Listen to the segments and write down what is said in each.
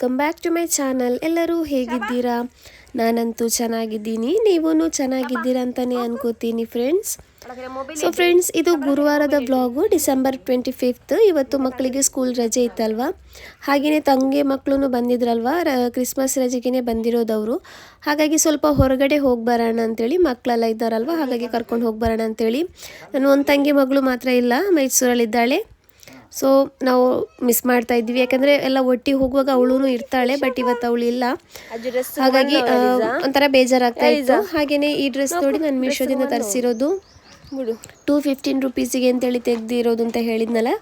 Welcome back to my channel. ಎಲ್ಲರೂ ಹೇಗಿದ್ದೀರಾ? ನಾನಂತೂ ಚೆನ್ನಾಗಿದ್ದೀನಿ, ನೀವೂ ಚೆನ್ನಾಗಿದ್ದೀರಾ ಅಂತಲೇ ಅನ್ಕೋತೀನಿ ಫ್ರೆಂಡ್ಸ್. ಸೊ ಫ್ರೆಂಡ್ಸ್, ಇದು ಗುರುವಾರದ ವ್ಲಾಗು, ಡಿಸೆಂಬರ್ 25. ಇವತ್ತು ಮಕ್ಕಳಿಗೆ ಸ್ಕೂಲ್ ರಜೆ ಇತ್ತಲ್ವಾ, ಹಾಗೆಯೇ ತಂಗಿ ಮಕ್ಕಳು ಬಂದಿದ್ರಲ್ವಾ, ಕ್ರಿಸ್ಮಸ್ ರಜೆಗೆ ಬಂದಿರೋದವರು. ಹಾಗಾಗಿ ಸ್ವಲ್ಪ ಹೊರಗಡೆ ಹೋಗಿ ಬರೋಣ ಅಂತೇಳಿ, ಮಕ್ಕಳೆಲ್ಲ ಇದ್ದಾರಲ್ವ, ಹಾಗಾಗಿ ಕರ್ಕೊಂಡು ಹೋಗಿ ಬರೋಣ ಅಂತೇಳಿ. ನನ್ನ ಒಂದು ತಂಗಿ ಮಗಳು ಮಾತ್ರ ಇಲ್ಲ, ಮೈಸೂರಲ್ಲಿದ್ದಾಳೆ. ಸೊ ನಾವು ಮಿಸ್ ಮಾಡ್ತಾ ಇದ್ವಿ, ಯಾಕಂದರೆ ಎಲ್ಲ ಒಟ್ಟಿಗೆ ಹೋಗುವಾಗ ಅವಳು ಇರ್ತಾಳೆ, ಬಟ್ ಇವತ್ತು ಅವಳು ಇಲ್ಲ. ಹಾಗಾಗಿ ಒಂಥರ ಬೇಜಾರಾಗ್ತಾ ಇತ್ತು. ಹಾಗೆಯೇ ಈ ಡ್ರೆಸ್ ನೋಡಿ ನಾನು ಮೀಶೋದಿಂದ ತರಿಸಿರೋದು. 215 ರುಪೀಸಿಗೆ ಅಂತೇಳಿ ತೆಗೆದಿರೋದು ಅಂತ ಹೇಳಿದ್ನಲ್ಲ,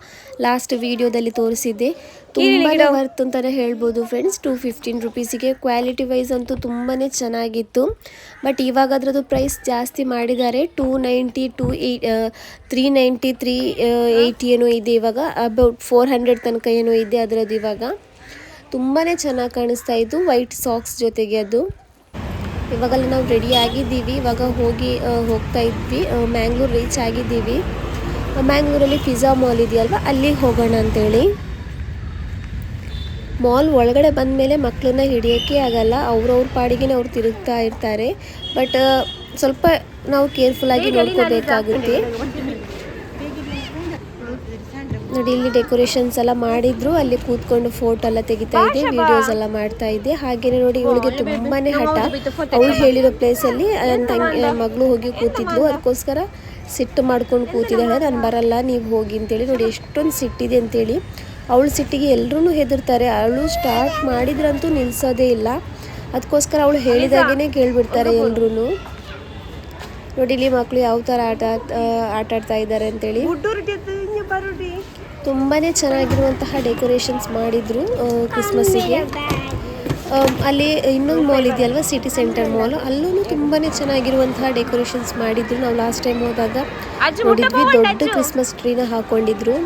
ಲಾಸ್ಟ್ ವಿಡಿಯೋದಲ್ಲಿ ತೋರಿಸಿದ್ದೆ. ತುಂಬಾ ವರ್ತ್ ಅಂತಲೇ ಹೇಳ್ಬೋದು ಫ್ರೆಂಡ್ಸ್. 215 ರುಪೀಸಿಗೆ ಕ್ವಾಲಿಟಿ ವೈಸ್ ಅಂತೂ ತುಂಬಾ ಚೆನ್ನಾಗಿತ್ತು. ಬಟ್ ಇವಾಗ ಅದರದ್ದು ಪ್ರೈಸ್ ಜಾಸ್ತಿ ಮಾಡಿದ್ದಾರೆ. 290 390 380 ಏನೋ ಇದೆ ಇವಾಗ. ಅಬೌಟ್ 400 ತನಕ ಏನೋ ಇದೆ ಅದರದ್ದು ಇವಾಗ. ತುಂಬಾ ಚೆನ್ನಾಗಿ ಕಾಣಿಸ್ತಾ ಇತ್ತು ವೈಟ್ ಸಾಕ್ಸ್ ಜೊತೆಗೆ. ಅದು ಇವಾಗೆಲ್ಲ ನಾವು ರೆಡಿ ಆಗಿದ್ದೀವಿ, ಇವಾಗ ಹೋಗ್ತಾ ಇದ್ವಿ. ಮ್ಯಾಂಗ್ಳೂರ್ ರೀಚ್ ಆಗಿದ್ದೀವಿ. ಮ್ಯಾಂಗ್ಳೂರಲ್ಲಿ ಪಿಜ್ಜಾ ಮಾಲ್ ಇದೆಯಲ್ವ, ಅಲ್ಲಿಗೆ ಹೋಗೋಣ ಅಂತೇಳಿ. ಮಾಲ್ ಒಳಗಡೆ ಬಂದ ಮೇಲೆ ಮಕ್ಕಳನ್ನ ಹಿಡಿಯೋಕ್ಕೆ ಆಗಲ್ಲ, ಅವ್ರವ್ರ ಪಾಡಿಗೆ ಅವ್ರು ತಿರುಗ್ತಾ ಇರ್ತಾರೆ. ಬಟ್ ಸ್ವಲ್ಪ ನಾವು ಕೇರ್ಫುಲ್ಲಾಗಿ ನೋಡ್ಕೋಬೇಕಾಗುತ್ತೆ. ನೋಡಿ, ಇಲ್ಲಿ ಡೆಕೋರೇಷನ್ಸ್ ಎಲ್ಲ ಮಾಡಿದ್ರು, ಅಲ್ಲಿ ಕೂತ್ಕೊಂಡು ಫೋಟೋ ಎಲ್ಲ ತೆಗಿತಾ ಇದ್ದೆ, ವಿಡಿಯೋಸ್ ಎಲ್ಲ ಮಾಡ್ತಾ ಇದ್ದೆ. ಹಾಗೇನೆ ನೋಡಿ, ಇವಳಿಗೆ ತುಂಬಾನೇ ಹಠ. ಅವಳು ಹೇಳಿರೋ ಪ್ಲೇಸಲ್ಲಿ ತಂಗಿ ಮಗಳು ಹೋಗಿ ಕೂತಿದ್ಲು, ಅದಕ್ಕೋಸ್ಕರ ಸಿಟ್ಟು ಮಾಡ್ಕೊಂಡು ಕೂತಿದ್ದಾಳೆ. ನಾನು ಬರಲ್ಲ, ನೀವು ಹೋಗಿ ಅಂತೇಳಿ. ನೋಡಿ ಎಷ್ಟೊಂದು ಸಿಟ್ಟಿದೆ ಅಂತೇಳಿ. ಅವಳು ಸಿಟ್ಟಿಗೆ ಎಲ್ಲರೂ ಹೆದರ್ತಾರೆ. ಅವಳು ಸ್ಟಾರ್ಟ್ ಮಾಡಿದ್ರಂತೂ ನಿಲ್ಲಿಸೋದೇ ಇಲ್ಲ, ಅದಕ್ಕೋಸ್ಕರ ಅವಳು ಹೇಳಿದಾಗೇ ಕೇಳಿಬಿಡ್ತಾರೆ ಎಲ್ಲರೂ. ನೋಡಿ ಇಲ್ಲಿ ಮಕ್ಕಳು ಯಾವ ಥರ ಆಟ ಆಡ್ತಾ ಇದ್ದಾರೆ ಅಂತೇಳಿ. ತುಂಬಾ ಚೆನ್ನಾಗಿರುವಂತಹ ಡೆಕೋರೇಷನ್ಸ್ ಮಾಡಿದರು ಕ್ರಿಸ್ಮಸ್ಸಿಗೆ. ಅಲ್ಲಿ ಇನ್ನೊಂದು ಮಾಲ್ ಇದೆಯಲ್ವ, ಸಿಟಿ ಸೆಂಟರ್ ಮಾಲ್, ಅಲ್ಲೂ ತುಂಬಾ ಚೆನ್ನಾಗಿರುವಂತಹ ಡೆಕೋರೇಷನ್ಸ್ ಮಾಡಿದ್ರು. ನಾವು ಲಾಸ್ಟ್ ಟೈಮ್ ಹೋದಾಗ ನೋಡಿದ್ವಿ, ದೊಡ್ಡ ಕ್ರಿಸ್ಮಸ್ ಟ್ರೀನ ಹಾಕೊಂಡಿದ್ರು.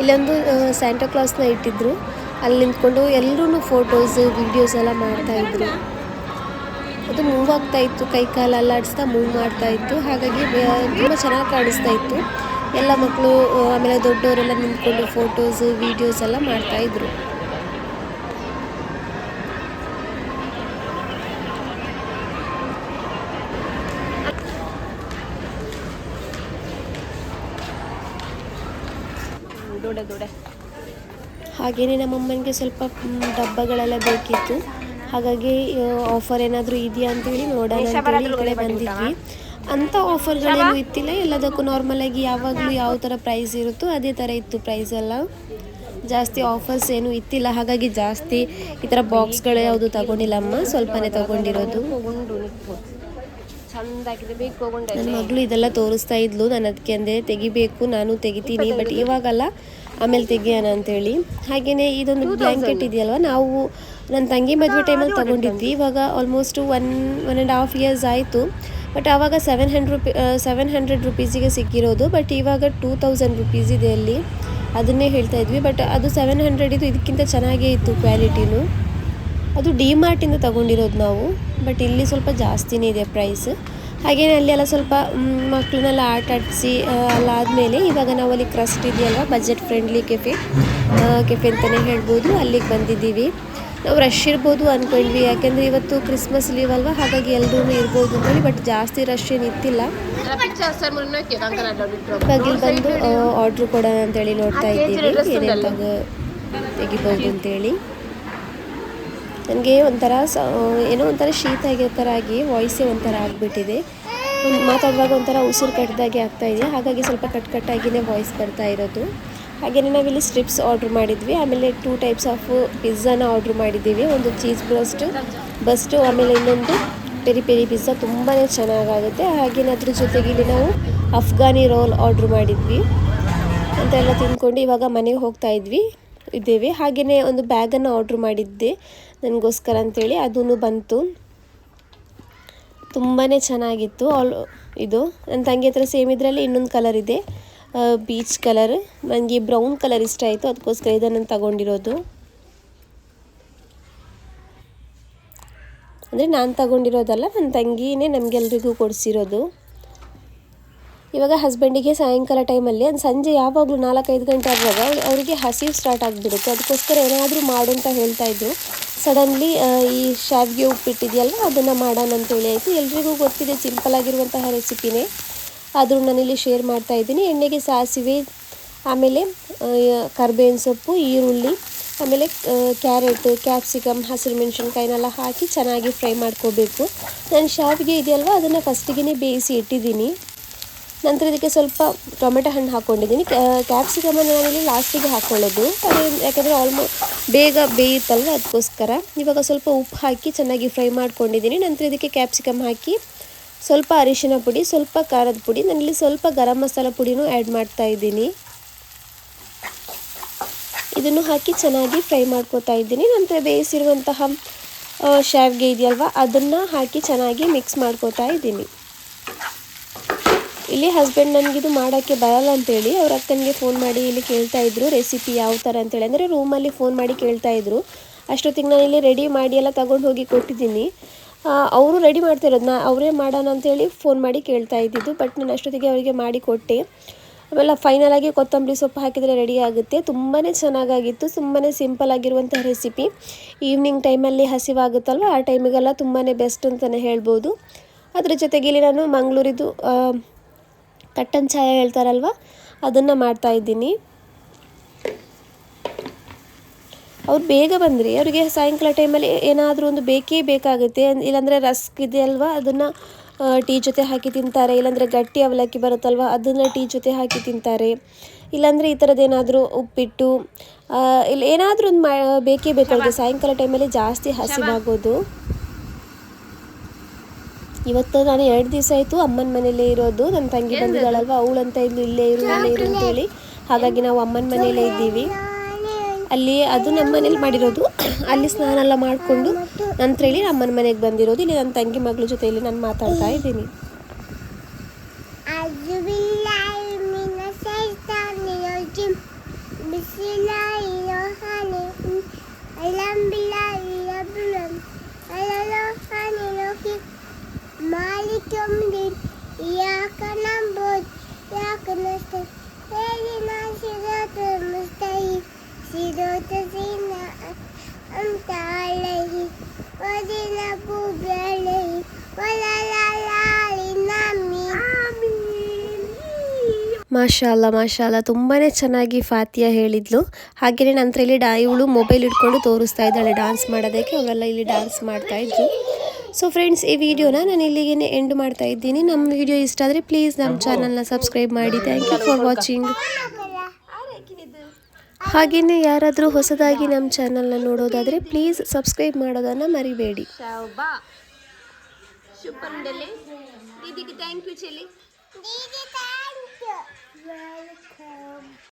ಇಲ್ಲೊಂದು ಸ್ಯಾಂಟಾ ಕ್ಲಾಸ್ನ ಇಟ್ಟಿದ್ರು, ಅಲ್ಲಿ ನಿಂತ್ಕೊಂಡು ಎಲ್ಲರೂ ಫೋಟೋಸ್ ವಿಡಿಯೋಸ್ ಎಲ್ಲ ಮಾಡ್ತಾಯಿದ್ರು. ಅದು ಮೂವ್ ಆಗ್ತಾ ಇತ್ತು, ಕೈ ಕಾಲು ಅಲ್ಲಾಡಿಸ್ತಾ ಮೂವ್ ಮಾಡ್ತಾ ಇತ್ತು. ಹಾಗಾಗಿ ತುಂಬ ಚೆನ್ನಾಗಿ ಕಾಣಿಸ್ತಾ ಇತ್ತು. ಎಲ್ಲ ಮಕ್ಕಳು ಆಮೇಲೆ ದೊಡ್ಡವರೆಲ್ಲ ನಿಂತ್ಕೊಂಡು ಫೋಟೋಸ್ ವಿಡಿಯೋಸ್ ಎಲ್ಲ ಮಾಡ್ತಾಯಿದ್ರು. ಹಾಗೆಯೇ ನಮ್ಮಮ್ಮನಿಗೆ ಸ್ವಲ್ಪ ಡಬ್ಬಗಳೆಲ್ಲ ಬೇಕಿತ್ತು. ಹಾಗಾಗಿ ಆಫರ್ ಏನಾದರೂ ಇದೆಯಾ ಅಂತೇಳಿ ನೋಡೋಣ ಅಂತೇಳಿ ಈ ಕಡೆ ಬಂದಿದ್ವಿ. ಅಂಥ ಆಫರ್ಗಳೇನು ಇತ್ತಿಲ್ಲ, ಎಲ್ಲದಕ್ಕೂ ನಾರ್ಮಲಾಗಿ ಯಾವಾಗಲೂ ಯಾವ ಥರ ಪ್ರೈಸ್ ಇರುತ್ತೋ ಅದೇ ಥರ ಇತ್ತು ಪ್ರೈಸ್ ಎಲ್ಲ. ಜಾಸ್ತಿ ಆಫರ್ಸ್ ಏನೂ ಇತ್ತಿಲ್ಲ, ಹಾಗಾಗಿ ಜಾಸ್ತಿ ಈ ಥರ ಬಾಕ್ಸ್ಗಳು ಯಾವುದು ತಗೊಂಡಿಲ್ಲ ಅಮ್ಮ, ಸ್ವಲ್ಪನೇ ತಗೊಂಡಿರೋದು. ನನ್ನ ಮಗಳು ಇದೆಲ್ಲ ತೋರಿಸ್ತಾ ಇದ್ಲು, ನಾನು ಅದಕ್ಕೆ ಅಂದೆ ತೆಗಿಬೇಕು, ನಾನು ತೆಗಿತೀನಿ, ಬಟ್ ಇವಾಗಲ್ಲ ಆಮೇಲೆ ತೆಗಿಯೋಣ ಅಂತೇಳಿ. ಹಾಗೆಯೇ ಇದೊಂದು ಬ್ಲ್ಯಾಂಕೆಟ್ ಇದೆಯಲ್ವ, ನಾವು ನನ್ನ ತಂಗಿ ಮದುವೆ ಟೈಮಲ್ಲಿ ತೊಗೊಂಡಿದ್ವಿ. ಇವಾಗ ಆಲ್ಮೋಸ್ಟ್ 1.5 ಇಯರ್ಸ್ ಆಯಿತು. ಬಟ್ ಆವಾಗ 700 ರುಪೀಸಿಗೆ ಸಿಕ್ಕಿರೋದು. ಬಟ್ ಇವಾಗ 2000 ರುಪೀಸ್ ಇದೆ ಅಲ್ಲಿ, ಅದನ್ನೇ ಹೇಳ್ತಾ ಇದ್ವಿ. ಬಟ್ ಅದು 700 ಇದು, ಇದಕ್ಕಿಂತ ಚೆನ್ನಾಗೇ ಇತ್ತು ಕ್ವಾಲಿಟಿನೂ. ಅದು ಡಿಮಾರ್ಟಿಂದ ತೊಗೊಂಡಿರೋದು ನಾವು, ಬಟ್ ಇಲ್ಲಿ ಸ್ವಲ್ಪ ಜಾಸ್ತಿನೇ ಇದೆ ಪ್ರೈಸ್. ಹಾಗೆಯೇ ಅಲ್ಲಿ ಎಲ್ಲ ಸ್ವಲ್ಪ ಮಕ್ಕಳನ್ನೆಲ್ಲ ಆಟ ಆಡಿಸಿ ಅಲ್ಲಾದಮೇಲೆ ಇವಾಗ ನಾವು ಅಲ್ಲಿ ಕ್ರಸ್ಟ್ ಇದೆಯಲ್ವ, ಬಜೆಟ್ ಫ್ರೆಂಡ್ಲಿ ಕೆಫೆ ಅಂತಲೇ ಹೇಳ್ಬೋದು, ಅಲ್ಲಿಗೆ ಬಂದಿದ್ದೀವಿ. ನಾವು ರಶ್ ಇರ್ಬೋದು ಅಂದ್ಕೊಂಡ್ವಿ, ಯಾಕೆಂದರೆ ಇವತ್ತು ಕ್ರಿಸ್ಮಸ್ ಲೀವ್ ಅಲ್ವಾ, ಹಾಗಾಗಿ ಎಲ್ಲರೂ ಇರ್ಬೋದು ಅಂತೇಳಿ. ಬಟ್ ಜಾಸ್ತಿ ರಶ್ ಏನಿತ್ತಿಲ್ಲ. ಇವಾಗ ಇಲ್ಲಿ ಬಂದು ಆರ್ಡ್ರ್ ಕೊಡೋಣ ಅಂತೇಳಿ ನೋಡ್ತಾ ಇದ್ದೀವಿ, ಏನೇನು ತೆಗಿಬೋದು ಅಂತೇಳಿ. ನನಗೆ ಒಂಥರ ಏನೋ ಒಂಥರ ಶೀತ ಆಗೋ ಥರ ಆಗಿ ವಾಯ್ಸೇ ಒಂಥರ ಆಗಿಬಿಟ್ಟಿದೆ. ಮಾತಾಡುವಾಗ ಒಂಥರ ಉಸಿರು ಕಟ್ಟಿದಾಗೆ ಆಗ್ತಾಯಿದೆ, ಹಾಗಾಗಿ ಸ್ವಲ್ಪ ಕಟ್ಟಾಗಿಯೇ ವಾಯ್ಸ್ ಬರ್ತಾ ಇರೋದು. ಹಾಗೆಯೇ ನಾವಿಲ್ಲಿ ಸ್ಟ್ರಿಪ್ಸ್ ಆರ್ಡ್ರ್ ಮಾಡಿದ್ವಿ. ಆಮೇಲೆ 2 ಟೈಪ್ಸ್ ಆಫ್ ಪಿಜ್ಜಾನ ಆರ್ಡ್ರ್ ಮಾಡಿದ್ದೀವಿ. ಒಂದು ಚೀಸ್ ಬಸ್ಟು ಆಮೇಲೆ ಇನ್ನೊಂದು ಪೆರಿ ಪಿಜ್ಜಾ, ತುಂಬಾ ಚೆನ್ನಾಗಾಗುತ್ತೆ. ಹಾಗೆಯೇ ಅದ್ರ ಜೊತೆಗೆ ಇಲ್ಲಿ ನಾವು ಅಫ್ಘಾನಿ ರೋಲ್ ಆರ್ಡ್ರ್ ಮಾಡಿದ್ವಿ ಅಂತೆಲ್ಲ ತಿಂದ್ಕೊಂಡು ಇವಾಗ ಮನೆಗೆ ಹೋಗ್ತಾ ಇದ್ದೇವೆ. ಹಾಗೆಯೇ ಒಂದು ಬ್ಯಾಗನ್ನು ಆರ್ಡ್ರ್ ಮಾಡಿದ್ದೆ ನನಗೋಸ್ಕರ ಅಂತೇಳಿ, ಅದೂ ಬಂತು. ತುಂಬಾ ಚೆನ್ನಾಗಿತ್ತು. ಇದು ನನ್ನ ತಂಗಿ ಹತ್ರ ಸೇಮ್ ಇದರಲ್ಲಿ ಇನ್ನೊಂದು ಕಲರ್ ಇದೆ, ಬೀಚ್ ಕಲರ್. ನನಗೆ ಬ್ರೌನ್ ಕಲರ್ ಇಷ್ಟ ಆಯಿತು, ಅದಕ್ಕೋಸ್ಕರ ಇದನ್ನು ತಗೊಂಡಿರೋದು. ಅಂದರೆ ನಾನು ತಗೊಂಡಿರೋದಲ್ಲ, ನನ್ನ ತಂಗಿನೇ ನಮಗೆಲ್ರಿಗೂ ಕೊಡಿಸಿರೋದು. ಇವಾಗ ಹಸ್ಬೆಂಡಿಗೆ ಸಾಯಂಕಾಲ ಟೈಮಲ್ಲಿ ಒಂದು ಸಂಜೆ ಯಾವಾಗಲೂ 4-5 ಗಂಟೆ ಆಗುವಾಗ ಅವರಿಗೆ ಹಸಿವು ಸ್ಟಾರ್ಟ್ ಆಗಿಬಿಡುತ್ತೆ. ಅದಕ್ಕೋಸ್ಕರ ಏನಾದರೂ ಮಾಡು ಅಂತ ಹೇಳ್ತಾಯಿದ್ರು. ಸಡನ್ಲಿ ಈ ಶಾವಿಗೆ ಉಪ್ಪಿಟ್ಟಿದೆಯಲ್ವ ಅದನ್ನು ಮಾಡೋಣ ಅಂತೇಳಿ ಆಯಿತು. ಎಲ್ರಿಗೂ ಗೊತ್ತಿದೆ, ಸಿಂಪಲ್ ಆಗಿರುವಂತಹ ರೆಸಿಪಿನೇ, ಆದರೂ ನಾನಿಲ್ಲಿ ಶೇರ್ ಮಾಡ್ತಾಯಿದ್ದೀನಿ. ಎಣ್ಣೆಗೆ ಸಾಸಿವೆ, ಆಮೇಲೆ ಕರ್ಬೇವಿನ ಸೊಪ್ಪು, ಈರುಳ್ಳಿ, ಆಮೇಲೆ ಕ್ಯಾರೆಟ್, ಕ್ಯಾಪ್ಸಿಕಮ್, ಹಸಿರು ಮೆಣಸಿನ್ಕಾಯಿನೆಲ್ಲ ಹಾಕಿ ಚೆನ್ನಾಗಿ ಫ್ರೈ ಮಾಡ್ಕೋಬೇಕು. ನಾನು ಶಾವಿಗೆ ಇದೆಯಲ್ವ ಅದನ್ನು ಫಸ್ಟಿಗೆ ಬೇಯಿಸಿ ಇಟ್ಟಿದ್ದೀನಿ. ನಂತರ ಇದಕ್ಕೆ ಸ್ವಲ್ಪ ಟೊಮೆಟೊ ಹಣ್ಣು ಹಾಕ್ಕೊಂಡಿದ್ದೀನಿ. ಕ್ಯಾಪ್ಸಿಕಮನ್ನು ನಾನಿಲ್ಲಿ ಲಾಸ್ಟಿಗೆ ಹಾಕ್ಕೊಳ್ಳೋದು, ಯಾಕೆಂದರೆ ಬೇಗ ಬೇಯುತ್ತಲ್ವ ಅದಕ್ಕೋಸ್ಕರ. ಇವಾಗ ಸ್ವಲ್ಪ ಉಪ್ಪು ಹಾಕಿ ಚೆನ್ನಾಗಿ ಫ್ರೈ ಮಾಡ್ಕೊಂಡಿದ್ದೀನಿ. ನಂತರ ಇದಕ್ಕೆ ಕ್ಯಾಪ್ಸಿಕಮ್ ಹಾಕಿ ಸ್ವಲ್ಪ ಅರಿಶಿನ ಪುಡಿ, ಸ್ವಲ್ಪ ಖಾರದ ಪುಡಿ, ನಾನಿಲ್ಲಿ ಸ್ವಲ್ಪ ಗರಂ ಮಸಾಲ ಪುಡಿನೂ ಆ್ಯಡ್ ಮಾಡ್ತಾ ಇದ್ದೀನಿ. ಇದನ್ನು ಹಾಕಿ ಚೆನ್ನಾಗಿ ಫ್ರೈ ಮಾಡ್ಕೋತಾ ಇದ್ದೀನಿ. ನಂತರ ಬೇಯಿಸಿರುವಂತಹ ಶಾವಿಗೆ ಇದೆಯಲ್ವ ಅದನ್ನು ಹಾಕಿ ಚೆನ್ನಾಗಿ ಮಿಕ್ಸ್ ಮಾಡ್ಕೋತಾ ಇದ್ದೀನಿ. ಇಲ್ಲಿ ಹಸ್ಬೆಂಡ್ ನನಗಿದು ಮಾಡೋಕ್ಕೆ ಬರಲ್ಲ ಅಂತೇಳಿ ಅವ್ರ ಅಕ್ಕನಿಗೆ ಫೋನ್ ಮಾಡಿ ಇಲ್ಲಿ ಕೇಳ್ತಾಯಿದ್ರು ರೆಸಿಪಿ ಯಾವ ಥರ ಅಂತೇಳಿ. ಅಂದರೆ ರೂಮಲ್ಲಿ ಫೋನ್ ಮಾಡಿ ಕೇಳ್ತಾಯಿದ್ರು. ಅಷ್ಟೊತ್ತಿಗೆ ನಾನು ಇಲ್ಲಿ ರೆಡಿ ಮಾಡಿ ಎಲ್ಲ ತಗೊಂಡು ಹೋಗಿ ಕೊಟ್ಟಿದ್ದೀನಿ. ಅವರು ರೆಡಿ ಮಾಡ್ತಿರೋದು, ಅವರೇ ಮಾಡೋಣ ಅಂತೇಳಿ ಫೋನ್ ಮಾಡಿ ಕೇಳ್ತಾ ಇದ್ದಿದ್ದು. ಬಟ್ ನಾನು ಅಷ್ಟೊತ್ತಿಗೆ ಅವರಿಗೆ ಮಾಡಿ ಕೊಟ್ಟೆ. ಆಮೇಲೆ ಫೈನಲಾಗಿ ಕೊತ್ತಂಬರಿ ಸೊಪ್ಪು ಹಾಕಿದರೆ ರೆಡಿ ಆಗುತ್ತೆ. ತುಂಬಾ ಚೆನ್ನಾಗಾಗಿತ್ತು. ತುಂಬಾ ಸಿಂಪಲ್ ಆಗಿರುವಂಥ ರೆಸಿಪಿ. ಈವ್ನಿಂಗ್ ಟೈಮಲ್ಲಿ ಹಸಿವಾಗುತ್ತಲ್ವ ಆ ಟೈಮಿಗೆಲ್ಲ ತುಂಬಾ ಬೆಸ್ಟ್ ಅಂತಲೇ ಹೇಳ್ಬೋದು. ಅದ್ರ ಜೊತೆಗೆ ಇಲ್ಲಿ ನಾನು ಮಂಗಳೂರಿದು ಕಟ್ಟನ್ ಚಾಯ ಹೇಳ್ತಾರಲ್ವ ಅದನ್ನು ಮಾಡ್ತಾಯಿದ್ದೀನಿ. ಅವ್ರು ಬೇಗ ಬಂದರೆ ಅವರಿಗೆ ಸಾಯಂಕಾಲ ಟೈಮಲ್ಲಿ ಏನಾದರೂ ಒಂದು ಬೇಕೇ ಬೇಕಾಗುತ್ತೆ. ಇಲ್ಲಾಂದರೆ ರಸ್ಕ್ ಇದೆಯಲ್ವ ಅದನ್ನು ಟೀ ಜೊತೆ ಹಾಕಿ ತಿಂತಾರೆ, ಇಲ್ಲಾಂದರೆ ಗಟ್ಟಿ ಅವಲಕ್ಕಿ ಬರುತ್ತಲ್ವ ಅದನ್ನು ಟೀ ಜೊತೆ ಹಾಕಿ ತಿಂತಾರೆ, ಇಲ್ಲಾಂದರೆ ಈ ಥರದ್ದೇನಾದರೂ ಉಪ್ಪಿಟ್ಟು ಇಲ್ಲ ಏನಾದರೂ ಒಂದು ಬೇಕೇ ಬೇಕಾಗುತ್ತೆ. ಸಾಯಂಕಾಲ ಟೈಮಲ್ಲಿ ಜಾಸ್ತಿ ಹಸಿವಾಗೋದು. ಇವತ್ತು ನಾನು 2 ದಿವಸ ಆಯಿತು ಅಮ್ಮನ ಮನೇಲೇ ಇರೋದು. ನನ್ನ ತಂಗಿ ಬಂದಿದ್ದಾಳಲ್ವ ಅವಳಂತ ಇಲ್ಲೇ ಇರು ಅಂತೇಳಿ, ಹಾಗಾಗಿ ನಾವು ಅಮ್ಮನ ಮನೆಯಲ್ಲೇ ಇದ್ದೀವಿ. ಅಲ್ಲಿ ಅದು ನಮ್ಮ ಮನೇಲಿ ಮಾಡಿರೋದು. ಅಲ್ಲಿ ಸ್ನಾನ ಎಲ್ಲ ಮಾಡಿಕೊಂಡು ನಂತರ ಇಲ್ಲಿ ಅಮ್ಮನ ಮನೆಗೆ ಬಂದಿರೋದು. ಇಲ್ಲಿ ನನ್ನ ತಂಗಿ ಮಗಳ ಜೊತೆ ಇಲ್ಲಿ ನಾನು ಮಾತಾಡ್ತಾ ಇದ್ದೀನಿ. ಮಾಶಾಲ್ಲ ಮಾಶಾಲ್ಲ ತುಂಬಾ ಚೆನ್ನಾಗಿ ಫಾತಿಯಾ ಹೇಳಿದ್ಲು. ಹಾಗೆಯೇ ನಂತರ ಇಲ್ಲಿ ಇವಳು ಮೊಬೈಲ್ ಇಟ್ಕೊಂಡು ತೋರಿಸ್ತಾ ಇದ್ದಾಳೆ ಡಾನ್ಸ್ ಮಾಡೋದಕ್ಕೆ. ಅವರೆಲ್ಲ ಇಲ್ಲಿ ಡಾನ್ಸ್ ಮಾಡ್ತಾಯಿದ್ರು. ಸೊ ಫ್ರೆಂಡ್ಸ್, ಈ ವಿಡಿಯೋನ ನಾನು ಇಲ್ಲಿಗೆ ಎಂಡ್ ಮಾಡ್ತಾ ಇದ್ದೀನಿ. ನಮ್ಮ ವಿಡಿಯೋ ಇಷ್ಟ ಆದರೆ ಪ್ಲೀಸ್ ನಮ್ಮ ಚಾನಲ್ನ ಸಬ್ಸ್ಕ್ರೈಬ್ ಮಾಡಿ. Thank you for watching. ಹಾಗೆಯೇ ಯಾರಾದರೂ ಹೊಸದಾಗಿ ನಮ್ಮ ಚಾನಲ್ನ ನೋಡೋದಾದರೆ ಪ್ಲೀಸ್ ಸಬ್ಸ್ಕ್ರೈಬ್ ಮಾಡೋದನ್ನು ಮರಿಬೇಡಿ.